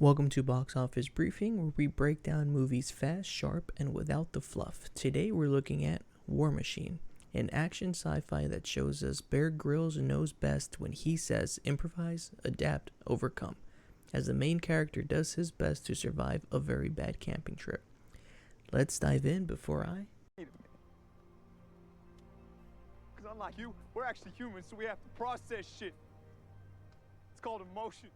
Welcome to Box Office Briefing, where we break down movies fast, sharp, and without the fluff. Today we're looking at War Machine, an action sci-fi that shows us Bear Grylls knows best when he says improvise, adapt, overcome, as the main character does his best to survive a very bad camping trip. Let's dive in before I... Because unlike you, we're actually humans, so we have to process shit. It's called emotion.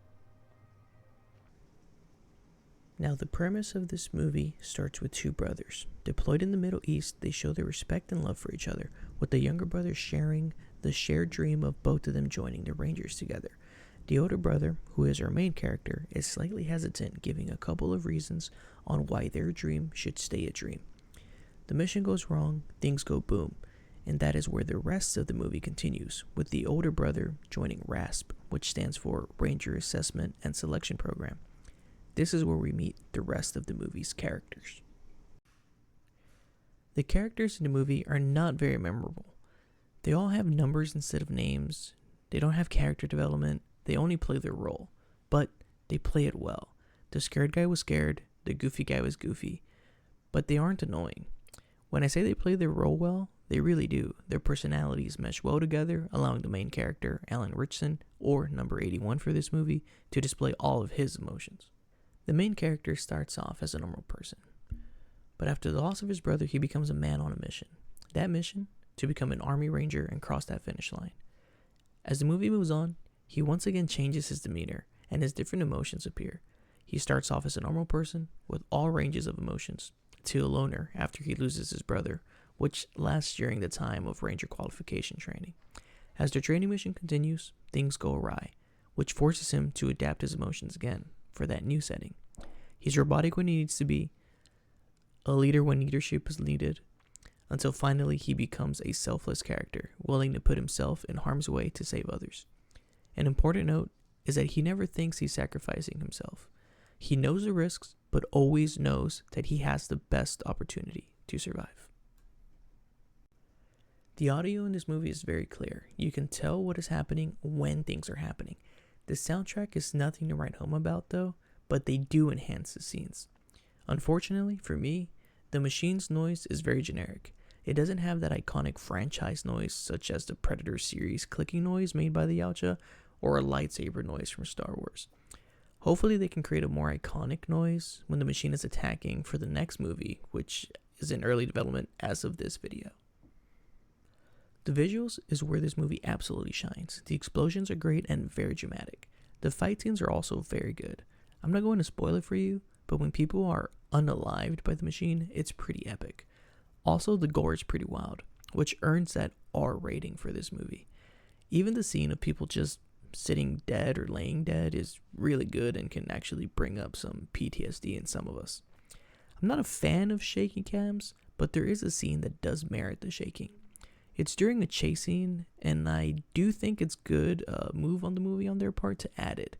Now, the premise of this movie starts with two brothers. Deployed in the Middle East, they show their respect and love for each other, with the younger brother sharing the shared dream of both of them joining the Rangers together. The older brother, who is our main character, is slightly hesitant, giving a couple of reasons on why their dream should stay a dream. The mission goes wrong, things go boom, and that is where the rest of the movie continues, with the older brother joining RASP, which stands for Ranger Assessment and Selection Program. This is where we meet the rest of the movie's characters. The characters in the movie are not very memorable. They all have numbers instead of names. They don't have character development. They only play their role, but they play it well. The scared guy was scared, the goofy guy was goofy, but they aren't annoying. When I say they play their role well, they really do. Their personalities mesh well together, allowing the main character, Alan Ritchson, or number 81 for this movie, to display all of his emotions. The main character starts off as a normal person, but after the loss of his brother, he becomes a man on a mission. That mission, to become an Army Ranger and cross that finish line. As the movie moves on, he once again changes his demeanor, and his different emotions appear. He starts off as a normal person, with all ranges of emotions, to a loner after he loses his brother, which lasts during the time of Ranger qualification training. As the training mission continues, things go awry, which forces him to adapt his emotions again for that new setting. He's robotic when he needs to be, a leader when leadership is needed, until finally he becomes a selfless character, willing to put himself in harm's way to save others. An important note is that he never thinks he's sacrificing himself. He knows the risks, but always knows that he has the best opportunity to survive. The audio in this movie is very clear. You can tell what is happening when things are happening. The soundtrack is nothing to write home about though, but they do enhance the scenes. Unfortunately, for me, the machine's noise is very generic. It doesn't have that iconic franchise noise such as the Predator series clicking noise made by the Yautja or a lightsaber noise from Star Wars. Hopefully they can create a more iconic noise when the machine is attacking for the next movie, which is in early development as of this video. The visuals is where this movie absolutely shines. The explosions are great and very dramatic. The fight scenes are also very good. I'm not going to spoil it for you, but when people are unalived by the machine, it's pretty epic. Also, the gore is pretty wild, which earns that R rating for this movie. Even the scene of people just sitting dead or laying dead is really good and can actually bring up some PTSD in some of us. I'm not a fan of shaky cams, but there is a scene that does merit the shaking. It's during a chase scene, and I do think it's good move on the movie on their part to add it.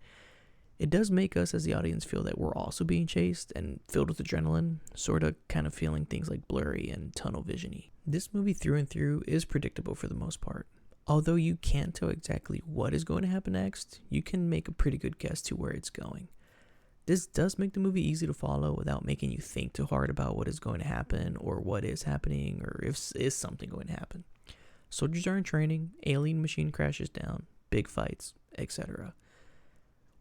It does make us as the audience feel that we're also being chased and filled with adrenaline, sort of kind of feeling things like blurry and tunnel vision-y. This movie through and through is predictable for the most part. Although you can't tell exactly what is going to happen next, you can make a pretty good guess to where it's going. This does make the movie easy to follow without making you think too hard about what is going to happen or what is happening or if is something going to happen. Soldiers are in training, alien machine crashes down, big fights, etc.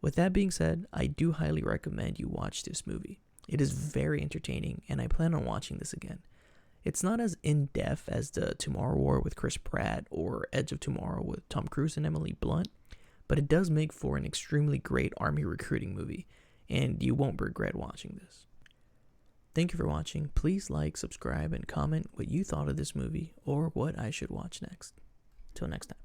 With that being said, I do highly recommend you watch this movie. It is very entertaining and I plan on watching this again. It's not as in-depth as the Tomorrow War with Chris Pratt or Edge of Tomorrow with Tom Cruise and Emily Blunt, but it does make for an extremely great army recruiting movie, and you won't regret watching this. Thank you for watching. Please like, subscribe, and comment what you thought of this movie or what I should watch next. Till next time.